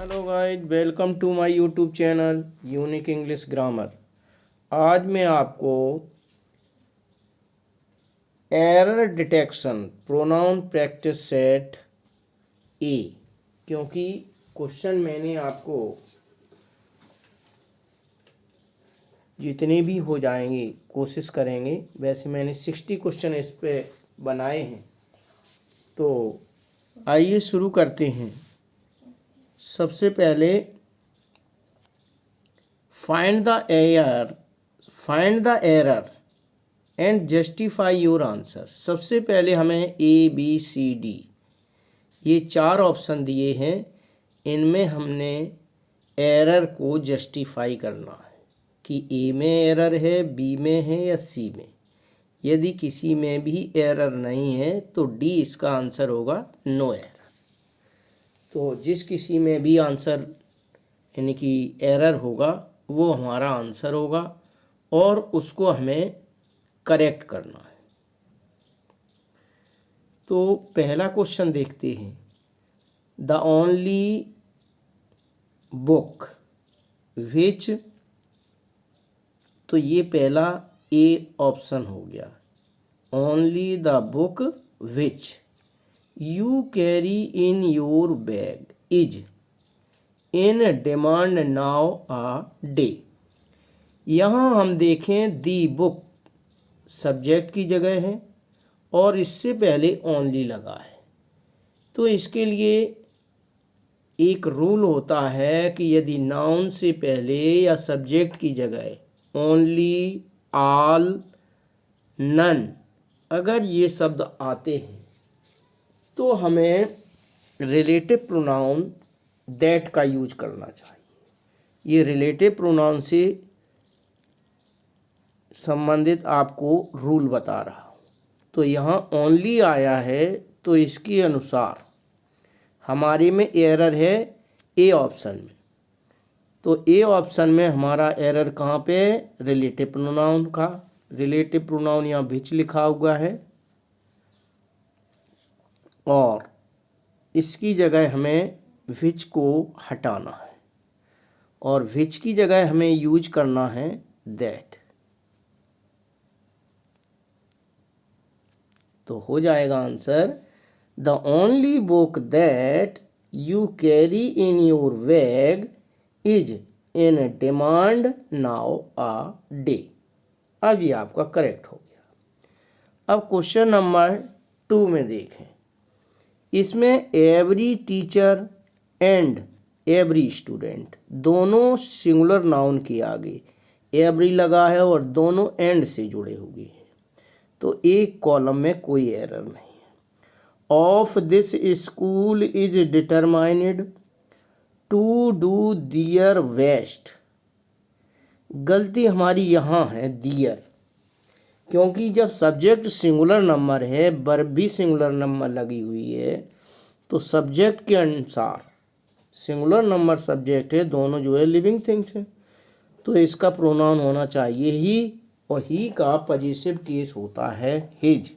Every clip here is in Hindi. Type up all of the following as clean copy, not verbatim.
Hello guys, welcome to my YouTube channel unique English grammar. आज मैं आपको error detection pronoun practice set A, क्योंकि क्वेश्चन मैंने आपको जितने भी हो जाएंगे कोशिश करेंगे। वैसे मैंने 60 क्वेश्चन इस पे बनाए हैं, तो आइए शुरू करते हैं। सबसे पहले find the error and justify your answer. सबसे पहले हमें ABCD ये 4 ऑप्शन दिए हैं, इनमें हमने एरर को जस्टिफाई करना है कि A में एरर है, B में है या C में। यदि किसी में भी एरर नहीं है तो D इसका आंसर होगा, नो एरर। तो जिस किसी में भी आंसर यानी कि एरर होगा वो हमारा आंसर होगा और उसको हमें करेक्ट करना है। तो पहला क्वेश्चन देखते हैं। द ओनली बुक विच, तो ये पहला ए ऑप्शन हो गया। Only the book which you carry in your bag is in demand now a day. यहाँ हम देखें दी बुक सब्जेक्ट की जगह है और इससे पहले ओनली लगा है, तो इसके लिए एक रूल होता है कि यदि नाउन से पहले या सब्जेक्ट की जगह ओनली, ऑल, नन अगर ये शब्द आते हैं तो हमें रिलेटिव प्रोनाउन दैट का यूज करना चाहिए। ये रिलेटिव प्रोनाउन से संबंधित आपको रूल बता रहा हूँ। तो यहाँ ओनली आया है, तो इसके अनुसार हमारे में एरर है ए ऑप्शन में। तो ए ऑप्शन में हमारा एरर कहाँ पे? रिलेटिव प्रोनाउन का। रिलेटिव प्रोनाउन यहाँ विच लिखा हुआ है और इसकी जगह हमें विच को हटाना है और विच की जगह हमें यूज करना है दैट। तो हो जाएगा answer, the only book that you carry in your bag is in demand now a day. अब ये आपका करेक्ट हो गया। अब क्वेश्चन नंबर 2 में देखें। इसमें every teacher and every student दोनों सिंगुलर नाउन के आगे एवरी लगा है और दोनों एंड से जुड़े हुए हैं, तो एक कॉलम में कोई एरर नहीं है। Of this school is determined to do their best. गलती हमारी यहाँ है दियर, क्योंकि जब सब्जेक्ट सिंगुलर नंबर है, वर्ब भी सिंगुलर नंबर लगी हुई है, तो सब्जेक्ट के अनुसार सिंगुलर नंबर सब्जेक्ट है, दोनों जो है लिविंग थिंग्स हैं, तो इसका प्रोनाउन होना चाहिए ही, और ही का पॉजिटिव केस होता है हिज।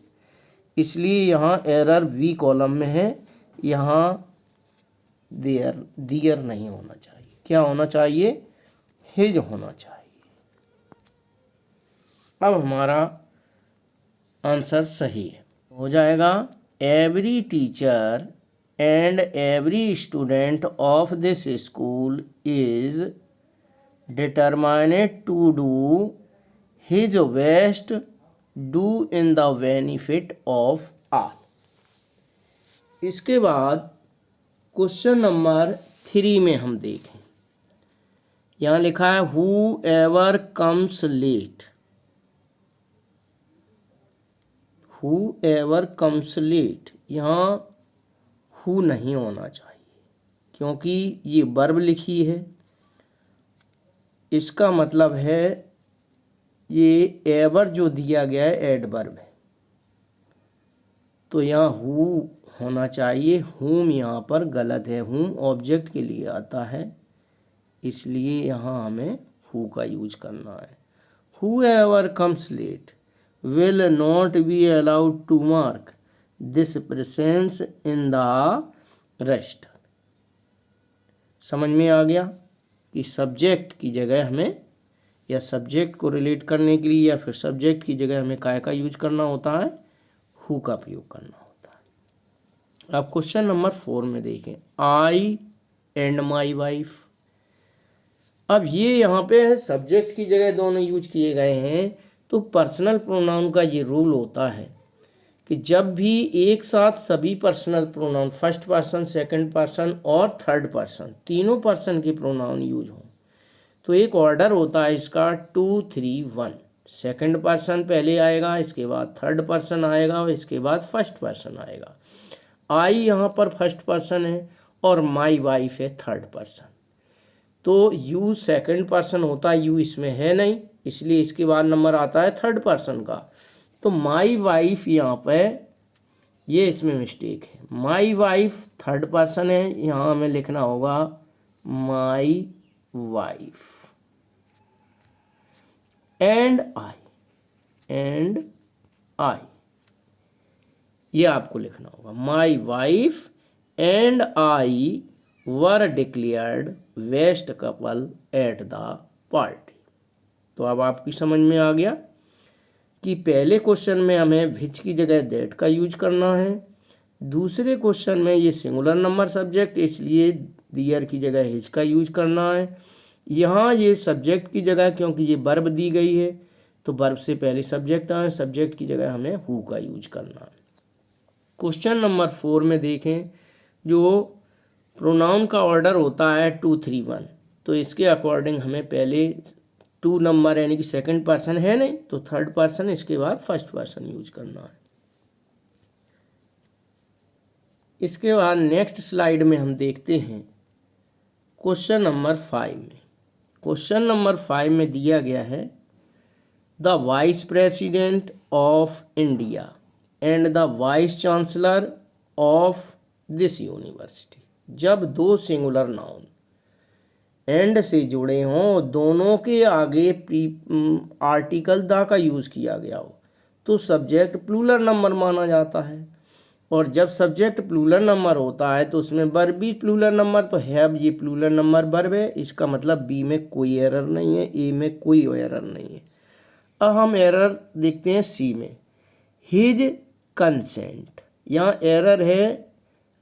इसलिए यहाँ एरर बी कॉलम में है, यहाँ दियर नहीं होना चाहिए। क्या होना चाहिए? हिज होना चाहिए। अब हमारा आंसर सही है, हो जाएगा every teacher and every student of this school is determined to do his best do in the benefit of all. इसके बाद क्वेश्चन नंबर 3 में हम देखें। यहाँ लिखा है whoever comes late. Whoever comes late, यहाँ हु नहीं होना चाहिए क्योंकि ये वर्ब लिखी है। इसका मतलब है ये एवर जो दिया गया है एडवर्ब है, तो यहाँ हु होना चाहिए। हुम यहाँ पर गलत है, हुम ऑब्जेक्ट के लिए आता है, इसलिए यहाँ हमें हु का यूज करना है। Whoever comes late will not be allowed to mark this presence in the register। समझ में आ गया कि सब्जेक्ट की जगह हमें, या सब्जेक्ट को रिलेट करने के लिए या फिर सब्जेक्ट की जगह हमें काय का यूज करना होता है, हु का प्रयोग करना होता है। अब क्वेश्चन नंबर 4 में देखें, आई एंड माई वाइफ। अब ये यहाँ पे सब्जेक्ट की जगह दोनों यूज किए गए हैं, तो पर्सनल प्रोनाउन का ये रूल होता है कि जब भी एक साथ सभी personal pronoun, first person, second person और थर्ड पर्सन, तीनों पर्सन के प्रोनाउन यूज हों, तो एक ऑर्डर होता है इसका 2 3 1। सेकंड पर्सन पहले आएगा, इसके बाद थर्ड पर्सन आएगा और इसके बाद फर्स्ट पर्सन आएगा। आई यहाँ पर फर्स्ट पर्सन है और माई वाइफ है थर्ड पर्सन। तो यू सेकंड पर्सन होता है, यू इसमें है नहीं, इसलिए इसके बाद नंबर आता है थर्ड पर्सन का। तो माई वाइफ यहाँ पे, ये इसमें मिस्टेक है, माई वाइफ थर्ड पर्सन है, यहाँ हमें लिखना होगा माई वाइफ एंड आई, ये आपको लिखना होगा। My wife and I were declared best couple at the party. तो अब आपकी समझ में आ गया कि पहले क्वेश्चन में हमें विच की जगह दैट का यूज करना है, दूसरे क्वेश्चन में ये सिंगुलर नंबर सब्जेक्ट, इसलिए दियर की जगह हिज का यूज करना है। यहाँ ये सब्जेक्ट की जगह, क्योंकि ये वर्ब दी गई है तो वर्ब से पहले सब्जेक्ट आए, सब्जेक्ट की जगह हमें हु का यूज करना है। क्वेश्चन नंबर 4 में देखें, जो प्रोनाउन का ऑर्डर होता है 2 3 1, तो इसके अकॉर्डिंग हमें पहले 2 नंबर यानी कि सेकंड पर्सन है नहीं, तो थर्ड पर्सन, इसके बाद फर्स्ट पर्सन यूज करना है। इसके बाद नेक्स्ट स्लाइड में हम देखते हैं क्वेश्चन नंबर 5 में। क्वेश्चन नंबर 5 में दिया गया है, the vice president of India and the vice chancellor of this university. जब दो सिंगुलर नाउन एंड से जुड़े हों, दोनों के आगे आर्टिकल द का यूज किया गया हो, तो सब्जेक्ट प्लूरल नंबर माना जाता है। और जब सब्जेक्ट प्लूरल नंबर होता है तो उसमें वर्ब भी प्लूरल नंबर, तो हैव ये प्लूरल नंबर वर्ब है, इसका मतलब बी में कोई एरर नहीं है, ए में कोई एरर नहीं है। अब हम एरर देखते हैं सी में, हिज कंसेंट, यहाँ एरर है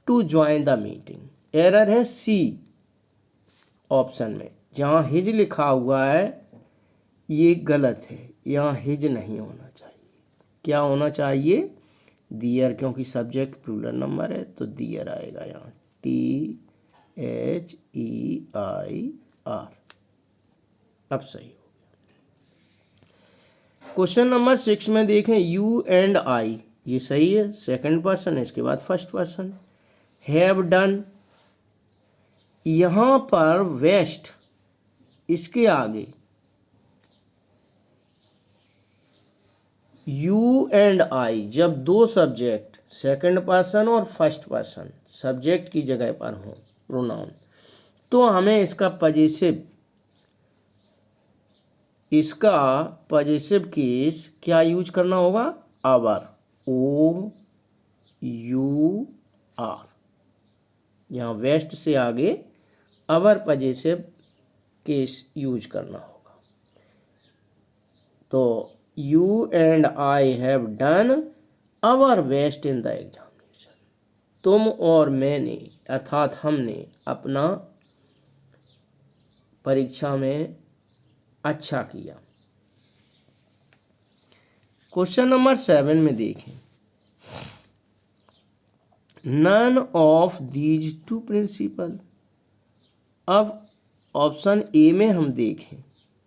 to join the meeting, error है सी ऑप्शन में, जहाँ हिज लिखा हुआ है ये गलत है, यहाँ हिज नहीं होना चाहिए, क्या होना चाहिए, दियर, क्योंकि सब्जेक्ट प्लूरल नंबर है तो दियर आएगा यहाँ, THEIR। अब सही हो गया। क्वेश्चन नंबर 6 में देखें, यू एंड आई, ये सही है, सेकंड पर्सन है, इसके बाद फर्स्ट पर्सन। हैव डन, यहाँ पर वेस्ट, इसके आगे यू एंड आई, जब दो सब्जेक्ट सेकंड पर्सन और फर्स्ट पर्सन सब्जेक्ट की जगह पर हो प्रोनाउन, तो हमें इसका पजेसिव केस क्या यूज करना होगा, आवर, OUR, यहाँ वेस्ट से आगे अवर पजेसिव केस यूज करना होगा। तो you and I have done our best in the examination, तुम और मैंने अर्थात हमने अपना परीक्षा में अच्छा किया। क्वेश्चन नंबर 7 में देखें, none of these two principal. अब ऑप्शन ए में हम देखें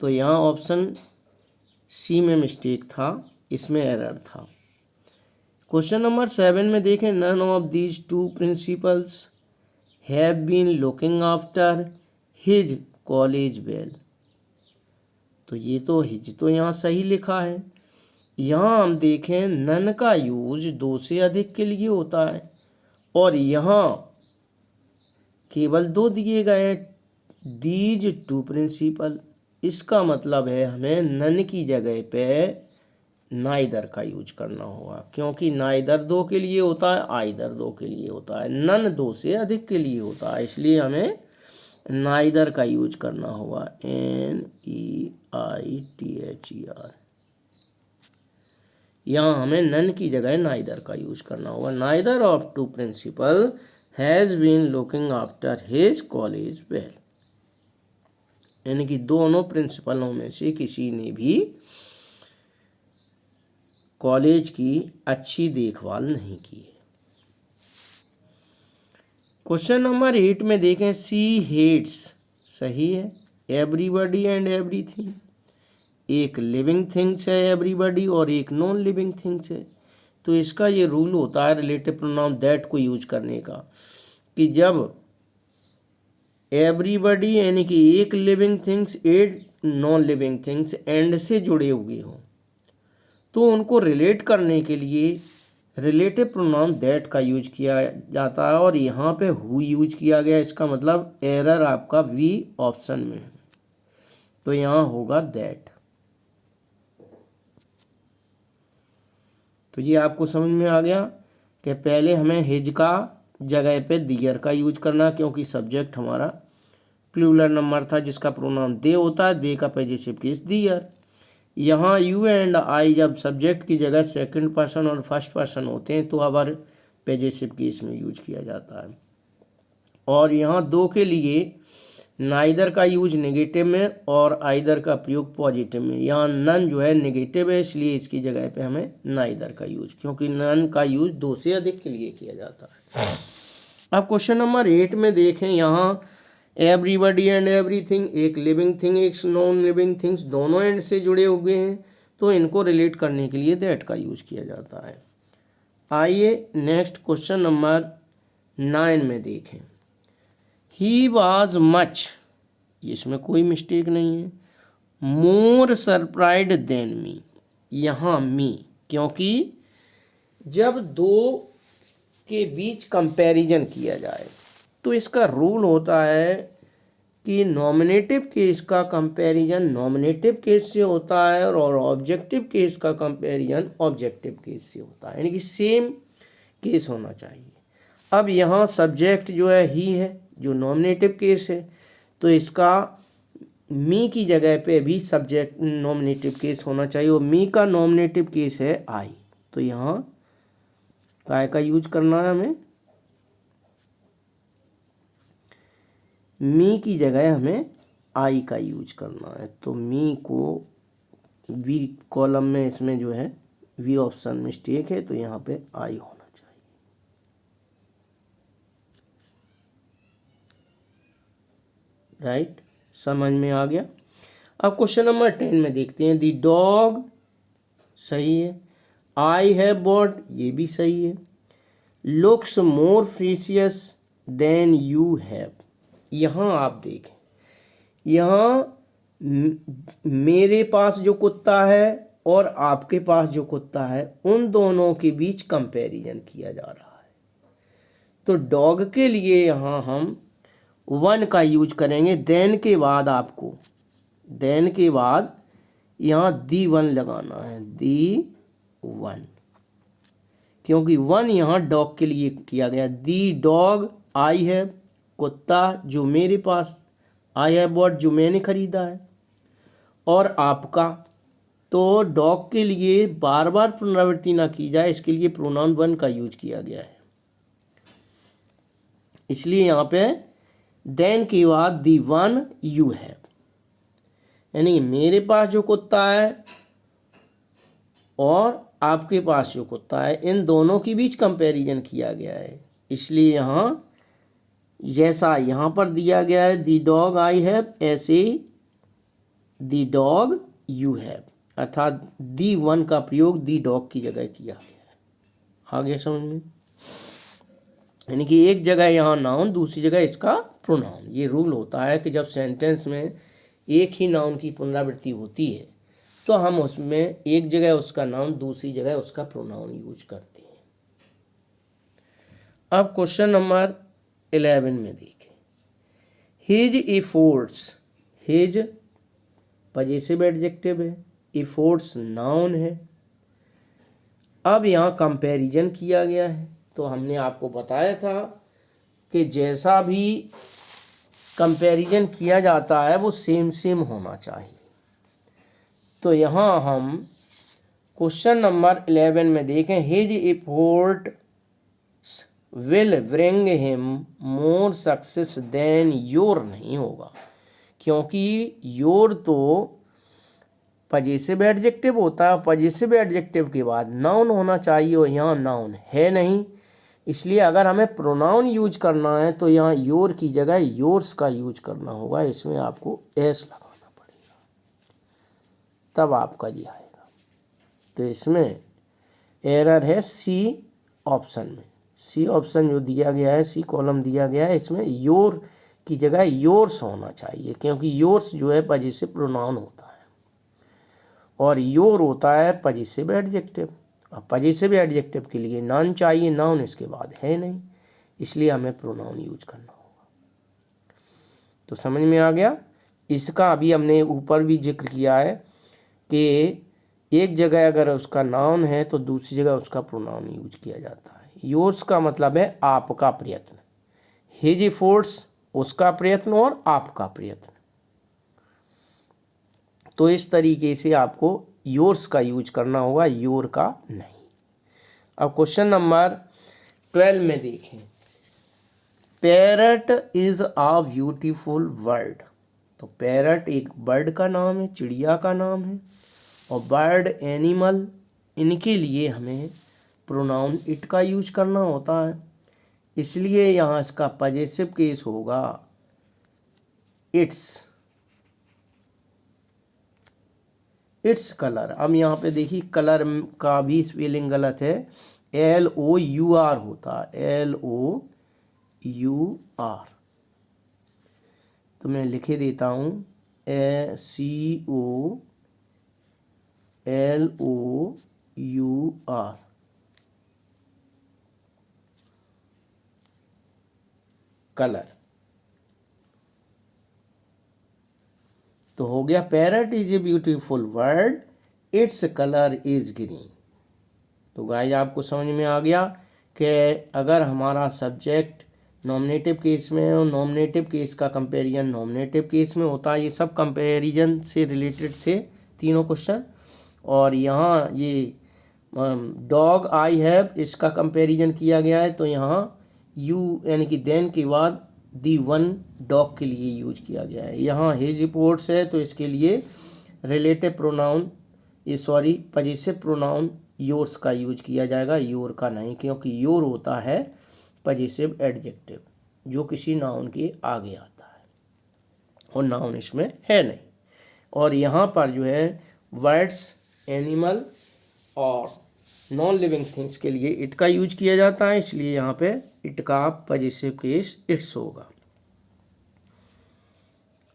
तो यहाँ ऑप्शन सी में मिस्टेक था, इसमें एरर था। क्वेश्चन नंबर 7 में देखें, none of these two principals have been looking after his college well, तो ये तो हिज तो यहाँ सही लिखा है। यहाँ हम देखें नन का यूज 2 से अधिक के लिए होता है और यहाँ केवल 2 दिए गए हैं, दीज टू प्रिंसिपल, इसका मतलब है हमें नन की जगह पे नाइदर का यूज करना होगा, क्योंकि नाइदर 2 के लिए होता है, आइदर 2 के लिए होता है, नन 2 से अधिक के लिए होता है, इसलिए हमें नाइदर का यूज करना होगा, NEITHER। यहाँ हमें नन की जगह नाइदर का यूज करना होगा। Neither of two principal has been looking after his college well, यानी कि दोनों प्रिंसिपलों में से किसी ने भी कॉलेज की अच्छी देखभाल नहीं की है। क्वेश्चन नंबर 8 में देखें, सी हेट्स, सही है, एवरीबॉडी एंड एवरीथिंग। एक लिविंग थिंग्स है एवरीबॉडी और एक नॉन लिविंग थिंग्स है। तो इसका ये रूल होता है रिलेटिव प्रोनाउन दैट को यूज करने का, कि जब एवरीबॉडी यानी कि एक living things, at non living things and से जुड़े हुए हों, तो उनको रिलेट करने के लिए रिलेटिव प्रोनाउन दैट का यूज किया जाता है। और यहाँ पे हु यूज किया गया, इसका मतलब एरर आपका वी ऑप्शन में है, तो यहाँ होगा दैट। तो ये आपको समझ में आ गया कि पहले हमें हिज का जगह पे दियर का यूज करना, क्योंकि सब्जेक्ट हमारा प्लूरल नंबर था जिसका प्रोनाउन दे होता है, दे का पॉजेसिव केस दियर। यहाँ यू एंड आई जब सब्जेक्ट की जगह सेकंड पर्सन और फर्स्ट पर्सन होते हैं तो अवर पॉजेसिव केस में यूज किया जाता है। और यहाँ दो के लिए नाइदर का यूज नेगेटिव में और आइदर का प्रयोग पॉजिटिव में। यहाँ नन जो है नेगेटिव है, इसलिए इसकी जगह पे हमें नाइदर का यूज, क्योंकि नन का यूज दो से अधिक के लिए किया जाता है। अब क्वेश्चन नंबर 8 में देखें, यहाँ एवरीबॉडी एंड एवरीथिंग, एक लिविंग थिंग एक नॉन लिविंग थिंग्स, दोनों एंड से जुड़े हुए हैं, तो इनको रिलेट करने के लिए दैट का यूज किया जाता है। आइए नेक्स्ट क्वेश्चन नंबर 9 में देखें, ही वॉज मच, इसमें कोई मिस्टेक नहीं है, मोर सरप्राइज्ड देन मी, यहाँ मी, क्योंकि जब दो के बीच कंपैरिजन किया जाए तो इसका रूल होता है कि नॉमिनेटिव केस का कंपैरिजन नॉमिनेटिव केस से होता है और ऑब्जेक्टिव केस का कंपैरिजन ऑब्जेक्टिव केस से होता है, यानी कि सेम केस होना चाहिए। अब यहाँ सब्जेक्ट जो है ही है, जो नॉमिनेटिव केस है, तो इसका मी की जगह पे भी सब्जेक्ट नॉमिनेटिव केस होना चाहिए, और मी का नॉमिनेटिव केस है आई, तो यहाँ काय का यूज करना है हमें, मी की जगह हमें आई का यूज करना है। तो मी को वी कॉलम में इसमें जो है वी ऑप्शन मिस्टेक है, तो यहाँ पे आई होना चाहिए। राइट, समझ में आ गया। अब क्वेश्चन नंबर 10 में देखते हैं, दी डॉग, सही है, आई हैव बॉट, ये भी सही है, looks more precious than you have. यहाँ आप देखें, यहाँ मेरे पास जो कुत्ता है और आपके पास जो कुत्ता है, उन दोनों के बीच कंपैरिजन किया जा रहा है। तो डॉग के लिए यहाँ हम वन का यूज करेंगे, देन के बाद आपको, देन के बाद यहाँ दी वन लगाना है, दी वन, क्योंकि वन यहाँ डॉग के लिए किया गया। दी डॉग, आई है, कुत्ता जो मेरे पास, आई हैव बॉट जो मैंने खरीदा है, और आपका, तो डॉग के लिए बार बार पुनरावृत्ति ना की जाए, इसके लिए प्रोनाउन वन का यूज किया गया है। इसलिए यहाँ पे देन के बाद दी वन यू हैव, यानी मेरे पास जो कुत्ता है और आपके पास जो कुत्ता है, इन दोनों के बीच कंपैरिजन किया गया है। इसलिए यहाँ जैसा यहाँ पर दिया गया है दी डॉग आई हैव, ऐसे दी डॉग यू हैव, अर्थात दी वन का प्रयोग दी डॉग की जगह किया गया है। आगे समझ में, यानी कि एक जगह यहाँ नाउन, दूसरी जगह इसका प्रोनाउन। ये रूल होता है कि जब सेंटेंस में एक ही नाउन की पुनरावृत्ति होती है तो हम उसमें एक जगह उसका नाउन, दूसरी जगह उसका प्रोनाउन यूज करते हैं। अब क्वेश्चन नंबर 11 में देखें, his efforts, his possessive adjective है, एफर्ट्स नाउन है। अब यहाँ कंपैरिजन किया गया है, तो हमने आपको बताया था कि जैसा भी कंपैरिजन किया जाता है वो सेम सेम होना चाहिए। तो यहाँ हम क्वेश्चन नंबर 11 में देखें, his effort will bring him more success than your नहीं होगा, क्योंकि योर तो पजेसिव एडजेक्टिव होता है, पजेसिव एडजेक्टिव के बाद नाउन होना चाहिए और यहाँ नाउन है नहीं, इसलिए अगर हमें प्रोनाउन यूज करना है तो यहाँ योर की जगह योर्स का यूज करना होगा, इसमें आपको एस लगाना पड़ेगा तब आपका ये आएगा। तो इसमें एरर है सी ऑप्शन में, सी ऑप्शन जो दिया गया है, सी कॉलम दिया गया है, इसमें योर की जगह योर्स होना चाहिए, क्योंकि योर्स जो है पजेसिव प्रोनाउन होता है और योर होता है पजेसिव एडजेक्टिव। अब पजेसिव एडजेक्टिव के लिए नाउन चाहिए, नाउन इसके बाद है नहीं, इसलिए हमें प्रोनाउन यूज करना होगा। तो समझ में आ गया। इसका अभी हमने ऊपर भी जिक्र किया है कि एक जगह अगर उसका नाउन है तो दूसरी जगह उसका प्रोनाउन यूज किया जाता है। योर्स का मतलब है आपका प्रयत्न, हिज एफर्ट्स उसका प्रयत्न और आपका प्रयत्न। तो इस तरीके से आपको योर्स का यूज करना होगा, योर का नहीं। अब क्वेश्चन नंबर 12 में देखें, parrot is a beautiful bird. तो पैरट एक बर्ड का नाम है, चिड़िया का नाम है, और बर्ड एनिमल, इनके लिए हमें प्रोनाउन इट का यूज करना होता है, इसलिए यहाँ इसका पजेसिव केस होगा इट्स, इट्स कलर। अब यहाँ पे देखिए कलर का भी स्पेलिंग गलत है, LOUR होता है, LOUR। तो मैं लिखे देता हूँ COLOUR, कलर। तो हो गया parrot is a beautiful bird, its colour is green. तो गाइस आपको समझ में आ गया कि अगर हमारा सब्जेक्ट नॉमिनेटिव केस में है और नॉमिनेटिव केस का कंपैरिजन नॉमिनेटिव केस में होता है, ये सब कंपैरिजन से रिलेटेड थे तीनों क्वेश्चन। और यहाँ ये डॉग आई हैव, इसका कंपैरिजन किया गया है, तो यहाँ यू यानी कि देन के बाद दी वन डॉग के लिए यूज किया गया है। यहाँ हिज रिपोर्ट्स है तो इसके लिए रिलेटिव प्रोनाउन, ये सॉरी पजेसिव प्रोनाउन योर्स का यूज किया जाएगा, योर का नहीं, क्योंकि योर होता है पजेसिव एडजेक्टिव जो किसी नाउन के आगे आता है और नाउन इसमें है नहीं। और यहाँ पर जो है वर्ड्स, एनिमल और नॉन लिविंग थिंग्स के लिए इट का यूज किया जाता है, इसलिए यहाँ पे इट का पजेसिव केस इट्स होगा।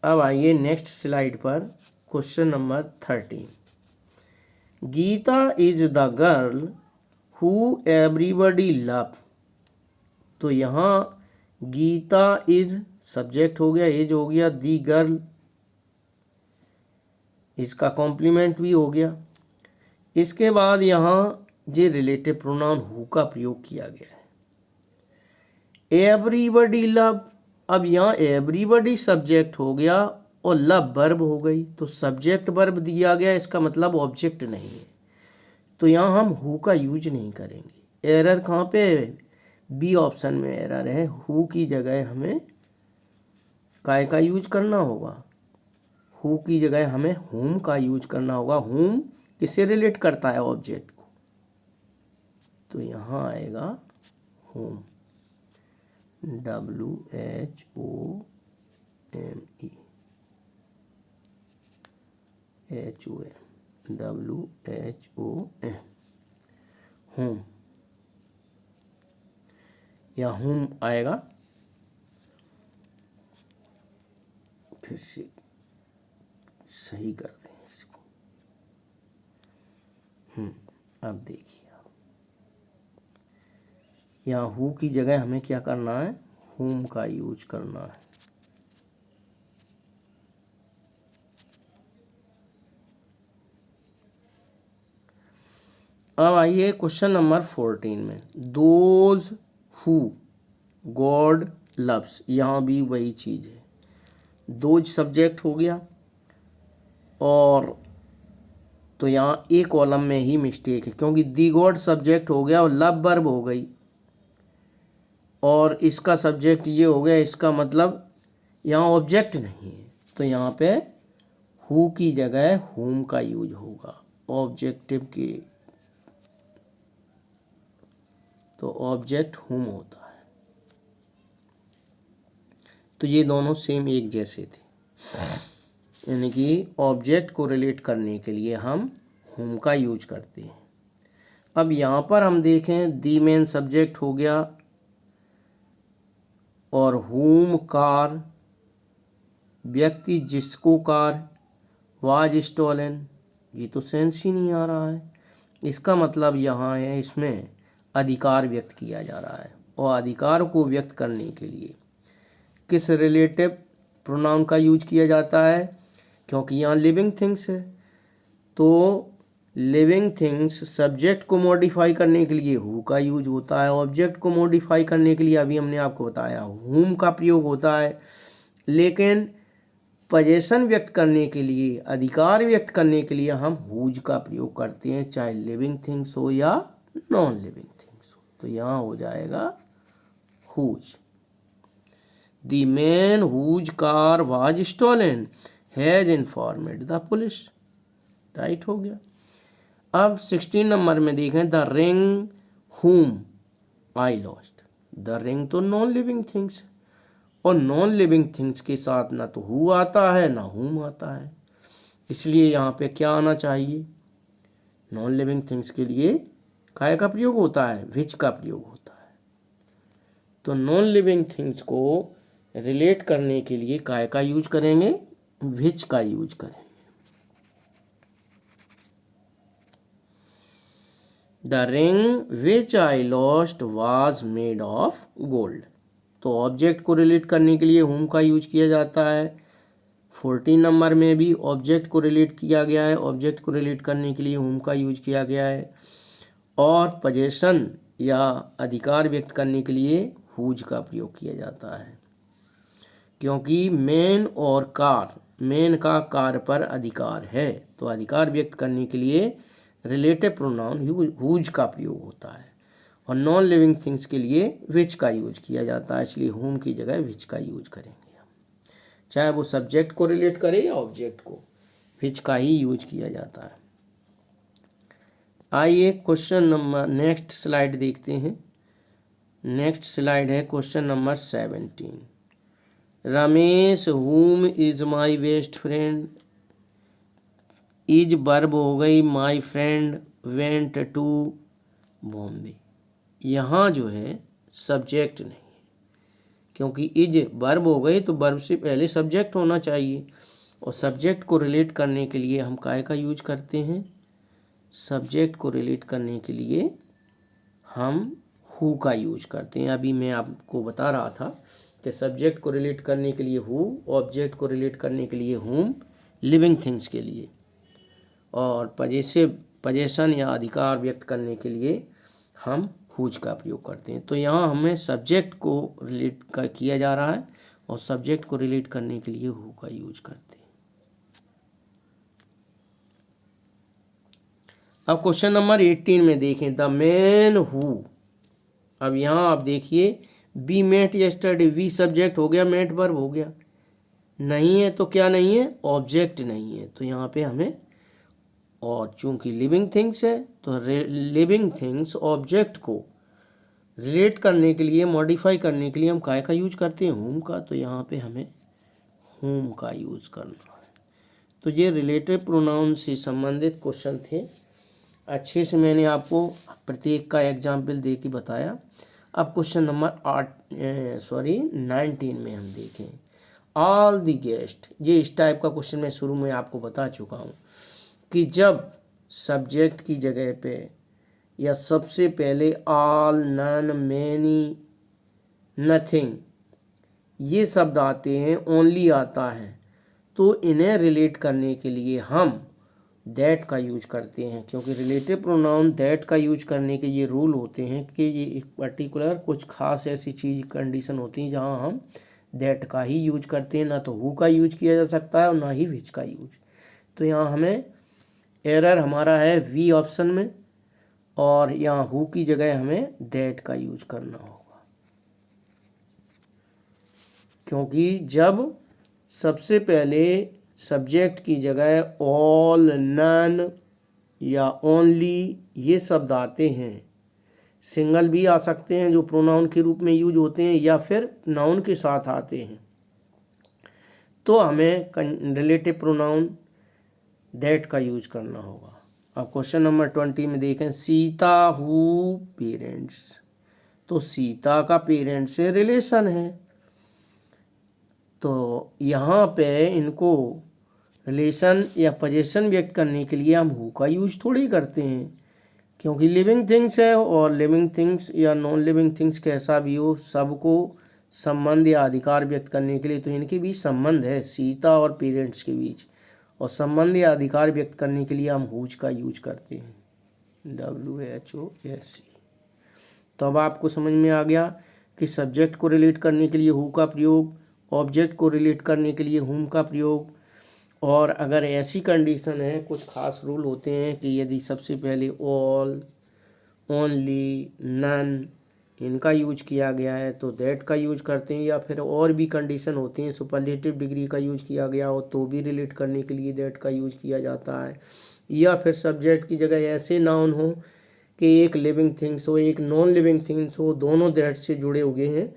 अब आइए नेक्स्ट स्लाइड पर, question number 13। Geeta is the girl who everybody love. तो यहाँ गीता इज सब्जेक्ट हो गया, इज हो गया, दी गर्ल इसका कॉम्प्लीमेंट भी हो गया। इसके बाद यहाँ जे रिलेटिव प्रोनाउन हु का प्रयोग किया गया है, एवरीबडी लव। अब यहाँ एवरीबडी सब्जेक्ट हो गया और लव वर्ब हो गई, तो सब्जेक्ट वर्ब दिया गया, इसका मतलब ऑब्जेक्ट नहीं है, तो यहाँ हम हु का यूज नहीं करेंगे। एरर कहाँ पे है, बी ऑप्शन में एरर है, हु की जगह हमें काय का यूज करना होगा, हु की जगह हमें हुम का यूज करना होगा। हुम किससे रिलेट करता है, ऑब्जेक्ट को, तो यहाँ आएगा हुम, WHOM, हुम, या हुम आएगा। फिर से सही कर दें इसको। अब देखिए यहाँ हु की जगह हमें क्या करना है, हुम का यूज करना है। अब आइए क्वेश्चन नंबर 14 में, दोज हु गॉड लव्स। यहाँ भी वही चीज़ है, दोज सब्जेक्ट हो गया, और तो यहाँ एक कॉलम में ही मिस्टेक है क्योंकि दी गॉड सब्जेक्ट हो गया और लव वर्ब हो गई, और इसका सब्जेक्ट ये हो गया, इसका मतलब यहाँ ऑब्जेक्ट नहीं है, तो यहाँ पे हु की जगह हुम का यूज होगा ऑब्जेक्टिव के, तो ऑब्जेक्ट हुम होता है। तो ये दोनों सेम एक जैसे थे, यानी कि ऑब्जेक्ट को रिलेट करने के लिए हम हुम का यूज करते हैं। अब यहाँ पर हम देखें दी मेन सब्जेक्ट हो गया और हुम कार, व्यक्ति जिसको कार, वाज स्टोलन, ये तो सेंस ही नहीं आ रहा है। इसका मतलब यहाँ है इसमें अधिकार व्यक्त किया जा रहा है, और अधिकार को व्यक्त करने के लिए किस रिलेटिव प्रोनाउन का यूज किया जाता है, क्योंकि यहाँ लिविंग थिंग्स है, तो लिविंग थिंग्स सब्जेक्ट को मॉडिफाई करने के लिए हु का यूज होता है, ऑब्जेक्ट को मॉडिफाई करने के लिए अभी हमने आपको बताया हुम का प्रयोग होता है, लेकिन पोजेशन व्यक्त करने के लिए, अधिकार व्यक्त करने के लिए हम हुज का प्रयोग करते हैं, चाहे लिविंग थिंग्स हो या नॉन लिविंग थिंग्स हो। तो यहाँ हो जाएगा whose. The man whose car was stolen has informed the police, right हो गया। अब 16 नंबर में देखें द रिंग हुम आई लॉस्ट। द रिंग तो नॉन लिविंग थिंग्स, और नॉन लिविंग थिंग्स के साथ ना तो हु आता है ना हुम आता है, इसलिए यहाँ पे क्या आना चाहिए, नॉन लिविंग थिंग्स के लिए काय का प्रयोग होता है, विच का प्रयोग होता है। तो नॉन लिविंग थिंग्स को रिलेट करने के लिए काय का यूज करेंगे, विच का यूज करेंगे। The ring which I lost was made of gold, तो ऑब्जेक्ट को रिलेट करने के लिए हुम का यूज किया जाता है। 14 नंबर में भी ऑब्जेक्ट को रिलेट किया गया है, ऑब्जेक्ट को रिलेट करने के लिए हुम का यूज किया गया है, और पोजेशन या अधिकार व्यक्त करने के लिए हुज का प्रयोग किया जाता है, क्योंकि मैन और कार, मैन का कार पर अधिकार है, तो अधिकार व्यक्त करने के लिए रिलेटिव प्रोनाउन हुज का प्रयोग होता है, और नॉन लिविंग थिंग्स के लिए विच का यूज किया जाता है, इसलिए हुम की जगह विच का यूज करेंगे हम, चाहे वो सब्जेक्ट को रिलेट करे या ऑब्जेक्ट को, विच का ही यूज किया जाता है। आइए क्वेश्चन नंबर नेक्स्ट स्लाइड देखते हैं। नेक्स्ट स्लाइड है question number 17। Ramesh whom is my best friend, is verb हो गई, my friend went to Bombay. यहाँ जो है सब्जेक्ट नहीं है, क्योंकि इज वर्ब हो गई तो वर्ब से पहले सब्जेक्ट होना चाहिए, और सब्जेक्ट को रिलेट करने के लिए हम काय का यूज करते हैं, सब्जेक्ट को रिलेट करने के लिए हम हु का यूज करते हैं। अभी मैं आपको बता रहा था कि सब्जेक्ट को रिलेट करने के लिए हु, ऑब्जेक्ट को रिलेट करने के लिए हुम, लिविंग थिंग्स के लिए, और पोजेशन या अधिकार व्यक्त करने के लिए हम हुज का प्रयोग करते हैं। तो यहाँ हमें सब्जेक्ट को रिलेट किया जा रहा है, और सब्जेक्ट को रिलेट करने के लिए हु का यूज करते हैं। अब क्वेश्चन नंबर 18 में देखें द मैन हु। अब यहाँ आप देखिए we met yesterday, we subject हो गया, मेट वर्ब हो गया, नहीं है तो क्या नहीं है, ऑब्जेक्ट नहीं है, तो यहाँ पे हमें, और चूंकि लिविंग थिंग्स है तो लिविंग थिंग्स ऑब्जेक्ट को रिलेट करने के लिए, मॉडिफाई करने के लिए हम काय का यूज करते हैं, हुम का, तो यहाँ पे हमें हुम का यूज करना है। तो ये रिलेटिव प्रोनाउन से संबंधित क्वेश्चन थे, अच्छे से मैंने आपको प्रत्येक का एग्जाम्पल दे के बताया। अब क्वेश्चन नंबर 19 में हम देखें ऑल द गेस्ट। ये इस टाइप का क्वेश्चन मैं शुरू में आपको बता चुका हूँ कि जब सब्जेक्ट की जगह पे या सबसे पहले ऑल, नन, मैनी, नथिंग ये शब्द आते हैं, ओनली आता है, तो इन्हें रिलेट करने के लिए हम दैट का यूज करते हैं, क्योंकि रिलेटिव प्रोनाउन दैट का यूज करने के ये रूल होते हैं कि ये एक पर्टिकुलर कुछ खास ऐसी चीज़ कंडीशन होती है जहाँ हम दैट का ही यूज करते हैं, ना तो हु का यूज किया जा सकता है और ना ही विच का यूज। तो यहाँ हमें एरर हमारा है वी ऑप्शन में, और यहाँ हु की जगह हमें दैट का यूज करना होगा, क्योंकि जब सबसे पहले सब्जेक्ट की जगह ऑल, नन या ओनली ये शब्द आते हैं, सिंगल भी आ सकते हैं जो प्रोनाउन के रूप में यूज होते हैं, या फिर नाउन के साथ आते हैं, तो हमें रिलेटिव प्रोनाउन दैट का यूज करना होगा। अब क्वेश्चन नंबर 20 में देखें, सीता हु पेरेंट्स, तो सीता का पेरेंट्स से रिलेशन है, तो यहाँ पे इनको रिलेशन या पोजीशन व्यक्त करने के लिए हम हु का यूज थोड़ी करते हैं, क्योंकि लिविंग थिंग्स है, और लिविंग थिंग्स या नॉन लिविंग थिंग्स कैसा भी हो, सबको संबंध या अधिकार व्यक्त करने के लिए तो इनके बीच संबंध है, सीता और पेरेंट्स के बीच, और संबंध या अधिकार व्यक्त करने के लिए हम हुज का यूज करते हैं, WHOS। तो अब आपको समझ में आ गया कि सब्जेक्ट को रिलेट करने के लिए हु का प्रयोग, ऑब्जेक्ट को रिलेट करने के लिए हुम का प्रयोग, और अगर ऐसी कंडीशन है, कुछ खास रूल होते हैं कि यदि सबसे पहले ऑल, ओनली, नन इनका यूज किया गया है तो दैट का यूज करते हैं, या फिर और भी कंडीशन होती हैं, सुपरलेटिव डिग्री का यूज किया गया हो तो भी रिलेट करने के लिए दैट का यूज किया जाता है, या फिर सब्जेक्ट की जगह ऐसे नाउन हो कि एक लिविंग थिंग्स हो, एक नॉन लिविंग थिंग्स हो, दोनों दैट से जुड़े हुए हैं,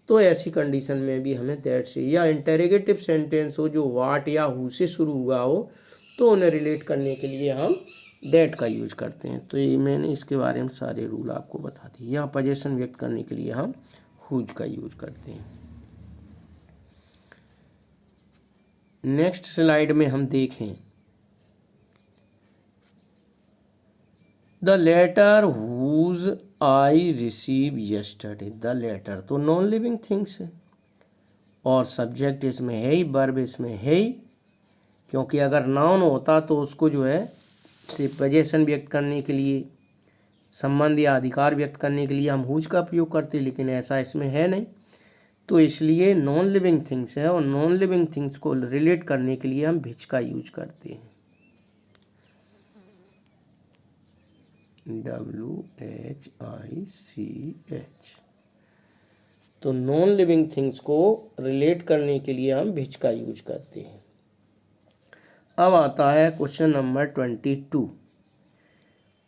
तो ऐसी कंडीशन में भी हमें दैट से, या इंटेरोगेटिव सेंटेंस हो जो वाट या हु से शुरू हुआ हो, तो उन्हें रिलेट करने के लिए हम दैट का यूज करते हैं। तो ये मैंने इसके बारे में सारे रूल आपको बता दिए। यहाँ पोजीशन व्यक्त करने के लिए हम हुज का यूज करते हैं। नेक्स्ट स्लाइड में हम देखें, the letter whose I receive yesterday, the letter तो नॉन लिविंग थिंग्स है, और सब्जेक्ट इसमें है ही, वर्ब इसमें है ही, क्योंकि अगर नाउन होता तो उसको जो है सिर्फ पोजीशन व्यक्त करने के लिए, संबंध या अधिकार व्यक्त करने के लिए हम हुज का प्रयोग करते, लेकिन ऐसा इसमें है नहीं, तो इसलिए नॉन लिविंग थिंग्स है, और नॉन लिविंग थिंग्स को रिलेट करने के लिए हम विच का यूज करते हैं, WHICH। तो नॉन लिविंग थिंग्स को रिलेट करने के लिए हम विच का यूज करते हैं। अब आता है question number 22,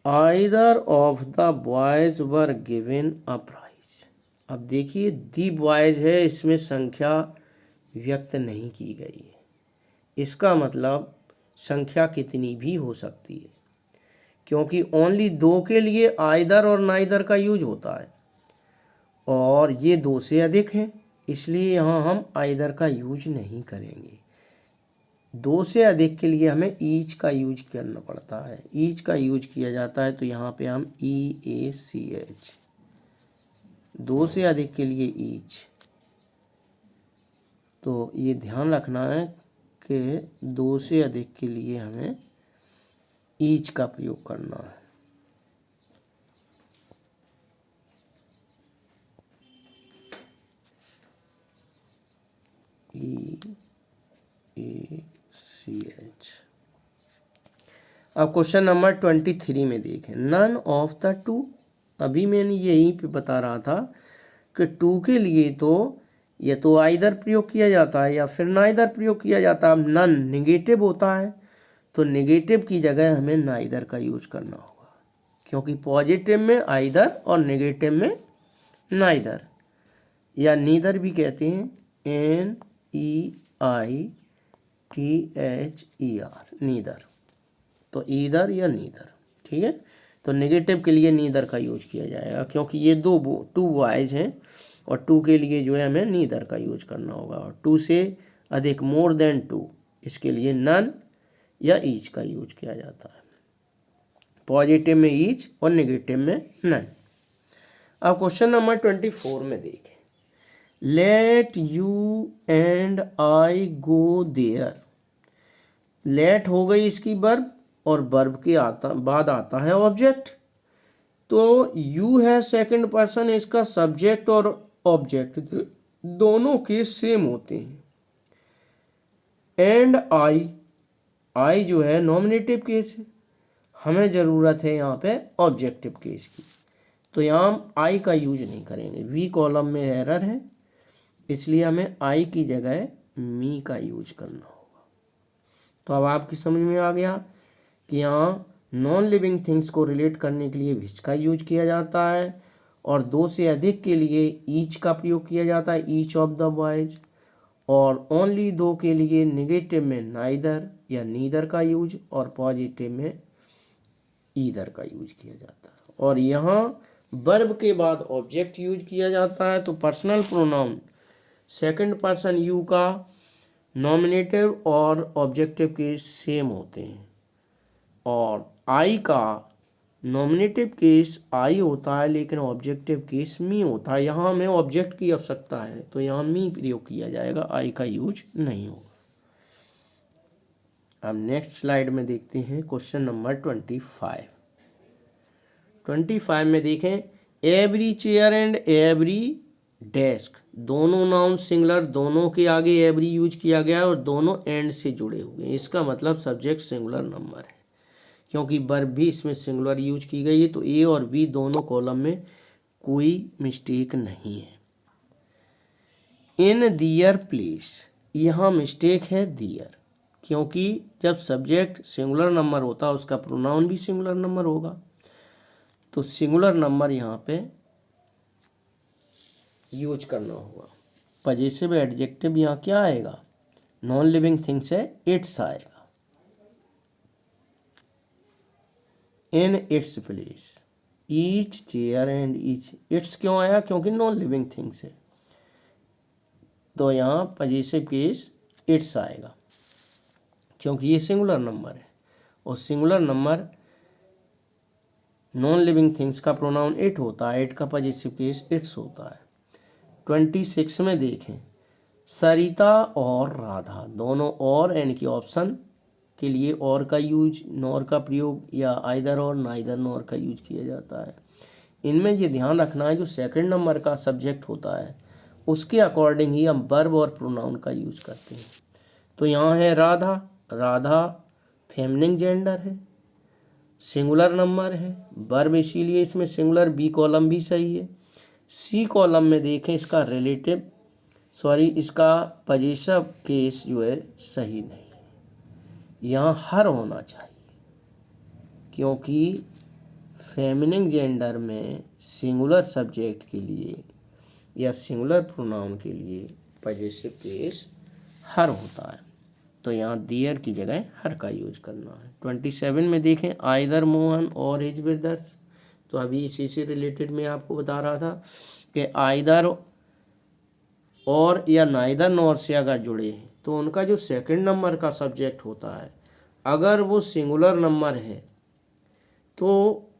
either of the boys were given a prize. अब देखिए दी बॉयज है, इसमें संख्या व्यक्त नहीं की गई है, इसका मतलब संख्या कितनी भी हो सकती है, क्योंकि ओनली दो के लिए आइदर और नाइदर का यूज होता है, और ये दो से अधिक हैं, इसलिए यहाँ हम आइदर का यूज नहीं करेंगे। दो से अधिक के लिए हमें ईच का यूज करना पड़ता है, ईच का यूज किया जाता है, तो यहाँ पे हम EACH, दो से अधिक के लिए ईच। तो ये ध्यान रखना है कि दो से अधिक के लिए हमें ईच का प्रयोग करना है। EACH। अब क्वेश्चन नंबर 23 में देखें, नन ऑफ द टू। अभी मैंने यहीं पे बता रहा था कि टू के लिए तो ये तो आइदर प्रयोग किया जाता है या फिर नाइदर प्रयोग किया जाता है। नन निगेटिव होता है, तो निगेटिव की जगह हमें नाइदर का यूज करना होगा, क्योंकि पॉजिटिव में आइदर और नेगेटिव में नाइदर, या नीदर भी कहते हैं, NEITHER, नीदर। तो ईदर या नीदर, ठीक है। तो नेगेटिव के लिए नीदर का यूज किया जाएगा, क्योंकि ये टू बॉयज हैं, और टू के लिए जो है हमें नीदर का यूज करना होगा, और टू से अधिक मोर देन टू, इसके लिए नन या ईच का यूज किया जाता है। पॉजिटिव में ईच और नेगेटिव में नन। अब क्वेश्चन नंबर 24 में देखें, let you and I go there. Let हो गई इसकी वर्ब, और वर्ब के बाद आता है ऑब्जेक्ट। तो यू है सेकंड पर्सन, इसका सब्जेक्ट और ऑब्जेक्ट दोनों केस सेम होते हैं। एंड आई जो है नॉमिनेटिव केस है, हमें ज़रूरत है यहाँ पे ऑब्जेक्टिव केस की, तो यहाँ हम आई का यूज नहीं करेंगे। वी कॉलम में एरर है, इसलिए हमें आई की जगह मी का यूज करना होगा। तो अब आपकी समझ में आ गया कि यहाँ नॉन लिविंग थिंग्स को रिलेट करने के लिए विच का यूज किया जाता है, और दो से अधिक के लिए ईच का प्रयोग किया जाता है, ईच ऑफ द बॉयज, और ओनली दो के लिए निगेटिव में नाइदर या नीदर का यूज, और पॉजिटिव में ईदर का यूज किया जाता है। और यहाँ वर्ब के बाद ऑब्जेक्ट यूज किया जाता है। तो personal pronoun second person you का नॉमिनेटिव और ऑब्जेक्टिव केस सेम होते हैं, और आई का नॉमिनेटिव केस आई होता है लेकिन ऑब्जेक्टिव केस मी होता है। यहाँ हमें ऑब्जेक्ट की आवश्यकता है, तो यहाँ मी प्रयोग किया जाएगा, आई का यूज नहीं होगा। अब नेक्स्ट स्लाइड में देखते हैं क्वेश्चन नंबर 25 में देखें, every chair and every desk, दोनों नाउन सिंगुलर, दोनों के आगे एवरी यूज किया गया है और दोनों एंड से जुड़े हुए हैं। इसका मतलब सब्जेक्ट सिंगुलर नंबर है, क्योंकि वर्ब भी इसमें सिंगुलर यूज की गई है। तो ए और बी दोनों कॉलम में कोई मिस्टेक नहीं है। इन दियर प्लेस, यहाँ मिस्टेक है दियर, क्योंकि जब सब्जेक्ट सिंगुलर नंबर होता है उसका प्रोनाउन भी सिंगुलर नंबर होगा, तो सिंगुलर नंबर यहाँ पे यूज करना होगा। पजेसिव एडजेक्टिव यहाँ क्या आएगा, नॉन लिविंग थिंग्स है, इट्स आएगा। In its place, each chair and each, it's क्यों आया, क्योंकि नॉन लिविंग थिंग्स है, तो यहाँ पजेसिव केस इट्स आएगा, क्योंकि ये सिंगुलर नंबर है, और singular number non living things का प्रोनाउन इट होता है, इट का पजेसिव केस इट्स होता है। 26 में देखें, सरिता और राधा, दोनों और यानी कि ऑप्शन के लिए और का यूज, नॉर का प्रयोग, या आइदर और नाइदर नॉर का यूज किया जाता है। इनमें ये ध्यान रखना है जो सेकंड नंबर का सब्जेक्ट होता है उसके अकॉर्डिंग ही हम वर्ब और प्रोनाउन का यूज करते हैं। तो यहाँ है राधा, राधा फेमिनिन जेंडर है, सिंगुलर नंबर है, वर्ब इसीलिए इसमें सिंगुलर, बी कॉलम भी सही है। सी कॉलम में देखें, इसका इसका पजेसिव केस जो है सही नहीं है, यहाँ हर होना चाहिए, क्योंकि फेमिनिन जेंडर में सिंगुलर सब्जेक्ट के लिए या सिंगुलर प्रोनाउन के लिए पजेसिव केस हर होता है, तो यहाँ दियर की जगह हर का यूज करना है। 27 में देखें, आइदर मोहन और हिज ब्रदर्स, तो अभी इसी से रिलेटेड मैं आपको बता रहा था कि आइदर और या नाइदर नॉर से अगर जुड़े हैं तो उनका जो सेकंड नंबर का सब्जेक्ट होता है अगर वो सिंगुलर नंबर है तो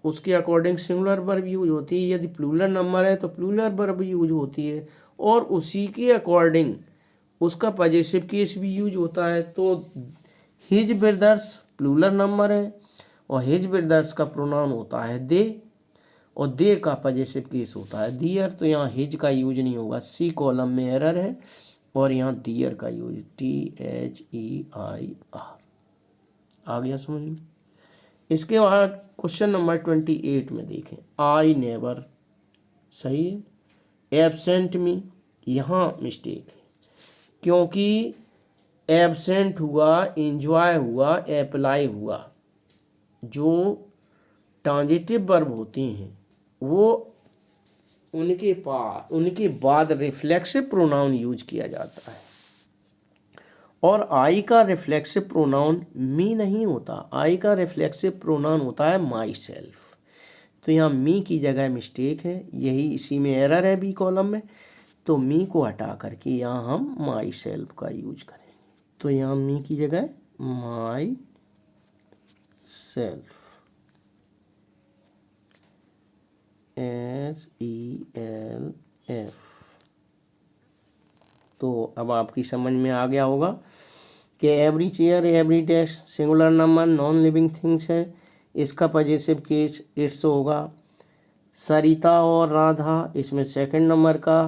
उसके अकॉर्डिंग सिंगुलर वर्ब यूज होती है, यदि प्लूरल नंबर है तो प्लूरल वर्ब यूज होती है, और उसी के अकॉर्डिंग उसका पजेसिव केस भी यूज होता है। तो हिज ब्रदर्स प्लूरल नंबर है और हिज ब्रदर्स का प्रोनाउन होता है दे, और दे का पजेसिव केस होता है दियर, तो यहाँ हिज का यूज नहीं होगा, सी कॉलम में एरर है, और यहाँ दियर का यूज THEIR आ गया समझ में। इसके बाद क्वेश्चन नंबर 28 में देखें, आई नेवर सही है, एब्सेंट मी यहाँ मिस्टेक है, क्योंकि एब्सेंट हुआ, एंजॉय हुआ, अप्लाई हुआ, जो ट्रांजिटिव वर्ब होती हैं वो उनके बाद रिफ्लेक्सिव प्रोनाउन यूज किया जाता है, और आई का रिफ्लेक्सिव प्रोनाउन मी नहीं होता, आई का रिफ्लेक्सिव प्रोनाउन होता है माई सेल्फ, तो यहाँ मी की जगह मिस्टेक है, यही इसी में एरर है बी कॉलम में, तो मी को हटा करके यहाँ हम माई सेल्फ का यूज करेंगे, तो यहाँ मी की जगह माई सेल्फ SELF। तो अब आपकी समझ में आ गया होगा कि every chair every desk singular number non living things है, इसका पजेसिव केस इट्स होगा। सरिता और राधा इसमें सेकंड नंबर का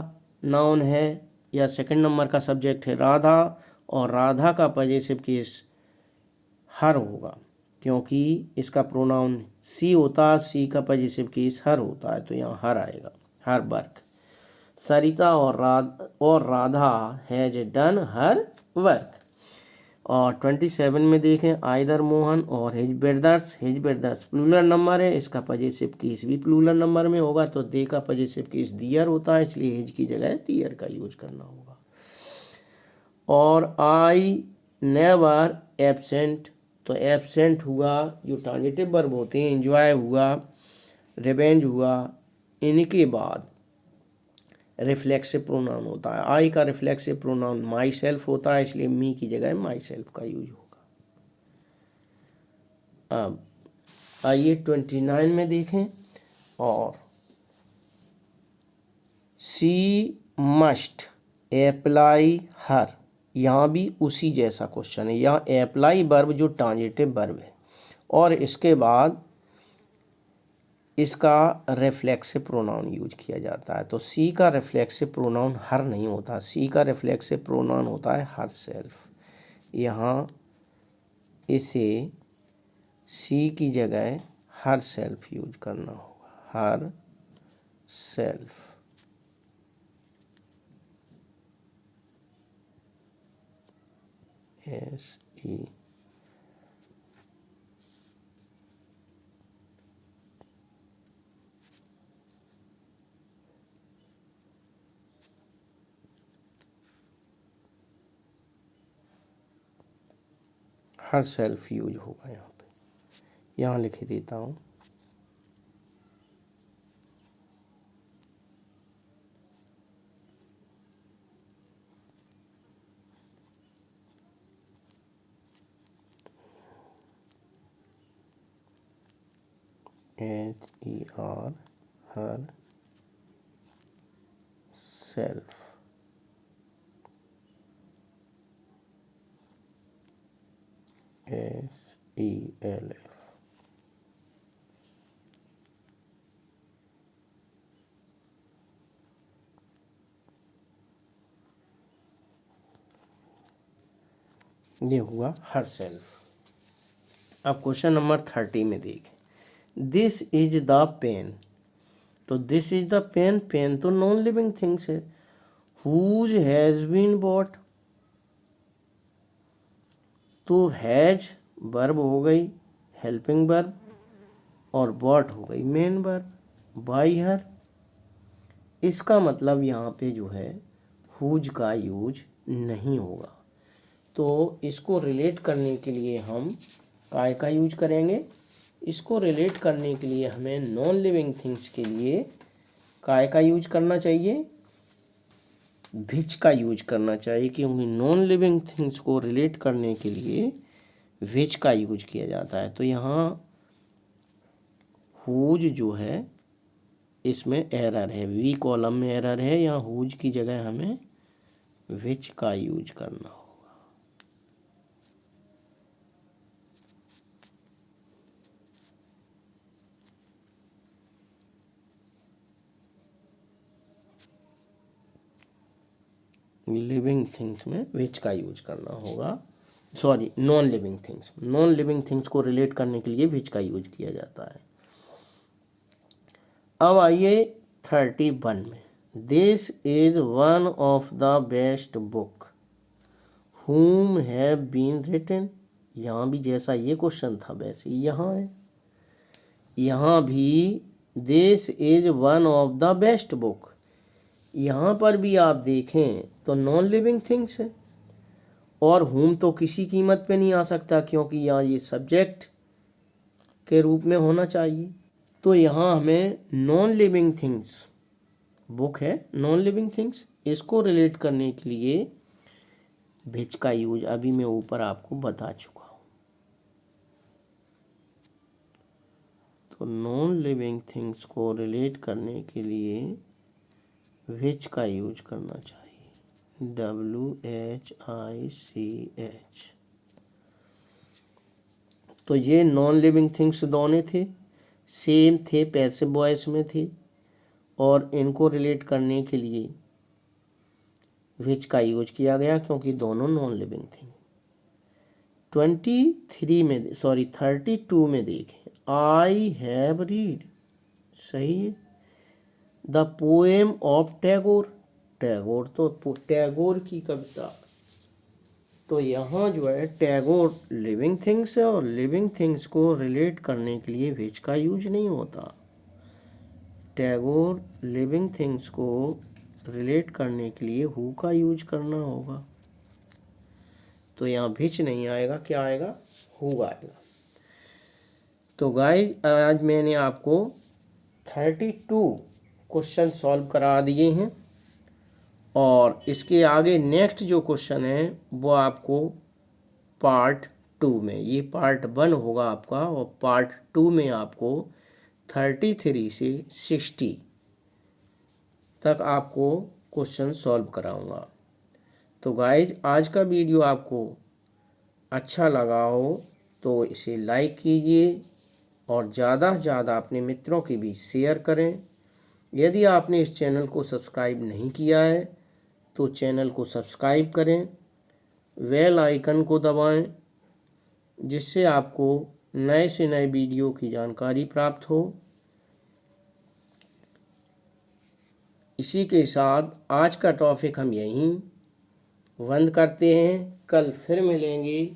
नाउन है, या सेकंड नंबर का सब्जेक्ट है राधा, और राधा का पॉजिटिव केस हर होगा, क्योंकि इसका प्रोनाउन सी होता है, सी का पॉजिटिव केस हर होता है, तो यहाँ हर आएगा, हर वर्क। सरिता और Radha has done her work. और 27 में देखें, आइदर मोहन और हिज ब्रदर्स प्लूरल नंबर है, इसका पॉजिटिव केस भी प्लूरल नंबर में होगा, तो दे का पॉजिटिव केस दियर होता है, इसलिए हिज की जगह दियर का यूज करना होगा। और आई नेवर एब्सेंट, तो एब्सेंट हुआ जो ट्रांजिटिव वर्ब होते हैं, एंजॉय हुआ, रिवेंज हुआ, इनके बाद रिफ्लेक्सिव प्रोनाउन होता है। आई का रिफ्लेक्सिव प्रोनाउन माई सेल्फ होता है, इसलिए मी की जगह माई सेल्फ का यूज होगा। अब आइए 29 में देखें, और शी मस्ट अप्लाई हर, यहाँ भी उसी जैसा क्वेश्चन है। यहाँ अप्लाई वर्ब जो ट्रांजिटिव वर्ब है, और इसके बाद इसका रिफ्लेक्सिव प्रोनाउन यूज किया जाता है। तो सी का रिफ्लेक्सिव प्रोनाउन हर नहीं होता, सी का रिफ्लेक्सिव प्रोनाउन होता है हर सेल्फ। यहाँ इसे सी की जगह हर सेल्फ यूज करना होगा, herself. SE herself use होगा यहाँ पे, यहाँ लिख देता हूँ। HER herself. SELF। ये हुआ हर सेल्फ। अब क्वेश्चन नंबर 30 में देखें, दिस इज द पेन, तो this is the pen, pen तो नॉन लिविंग थिंग्स है। हुज हैज बीन बॉट, तो हैज वर्ब हो गई हेल्पिंग वर्ब, और बॉट हो गई मेन वर्ब, बाई हर। इसका मतलब यहाँ पे जो है हुज का यूज नहीं होगा, तो इसको रिलेट करने के लिए हम काय का यूज करेंगे। इसको रिलेट करने के लिए हमें नॉन लिविंग थिंग्स के लिए काय का यूज करना चाहिए, विच का यूज करना चाहिए, क्योंकि नॉन लिविंग थिंग्स को रिलेट करने के लिए विच का यूज किया जाता है। तो यहाँ हुज जो है इसमें एरर है, वी कॉलम में एरर है, यहाँ हुज की जगह हमें विच का यूज करना होगा। लिविंग थिंग्स में विच का यूज करना होगा, sorry non living things, non living things को रिलेट करने के लिए विच का यूज किया जाता है। अब आइए 31 में, this is one of the best book whom have been written, यहाँ भी जैसा ये क्वेश्चन था वैसे यहाँ है, यहाँ भी this is one of the best book, यहाँ पर भी आप देखें तो नॉन लिविंग थिंग्स है, और whom तो किसी कीमत पे नहीं आ सकता, क्योंकि यहाँ ये सब्जेक्ट के रूप में होना चाहिए। तो यहाँ हमें नॉन लिविंग थिंग्स, बुक है नॉन लिविंग थिंग्स, इसको रिलेट करने के लिए विच का यूज अभी मैं ऊपर आपको बता चुका हूँ। तो नॉन लिविंग थिंग्स को रिलेट करने के लिए विच का यूज करना चाहिए, WHICH। तो ये नॉन लिविंग थिंग्स दोनों थे, सेम थे, पैसिव वॉइस में थे, और इनको रिलेट करने के लिए विच का यूज किया गया क्योंकि दोनों नॉन लिविंग थिंग। 32 में देखें, आई हैव रीड, सही है। The poem of Tagore, Tagore तो टैगोर की कविता, तो यहाँ जो है टैगोर लिविंग थिंग्स है और लिविंग थिंग्स को रिलेट करने के लिए विच का यूज नहीं होता। टैगोर लिविंग थिंग्स को रिलेट करने के लिए हु का यूज करना होगा, तो यहाँ विच नहीं आएगा, क्या आएगा, हु आएगा। तो गाइज आज मैंने आपको 32 क्वेश्चन सॉल्व करा दिए हैं और इसके आगे नेक्स्ट जो क्वेश्चन है वो आपको पार्ट 2 में, ये पार्ट 1 होगा आपका और पार्ट 2 में आपको 33 से 60 तक आपको क्वेश्चन सॉल्व कराऊंगा। तो गाइज आज का वीडियो आपको अच्छा लगा हो तो इसे लाइक कीजिए और ज़्यादा से ज़्यादा अपने मित्रों के बीच शेयर करें। यदि आपने इस चैनल को सब्सक्राइब नहीं किया है तो चैनल को सब्सक्राइब करें, बेल आइकन को दबाएं जिससे आपको नए से नए वीडियो की जानकारी प्राप्त हो। इसी के साथ आज का टॉपिक हम यहीं बंद करते हैं। कल फिर मिलेंगे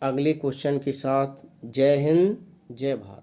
अगले क्वेश्चन के साथ। जय हिंद, जय भारत।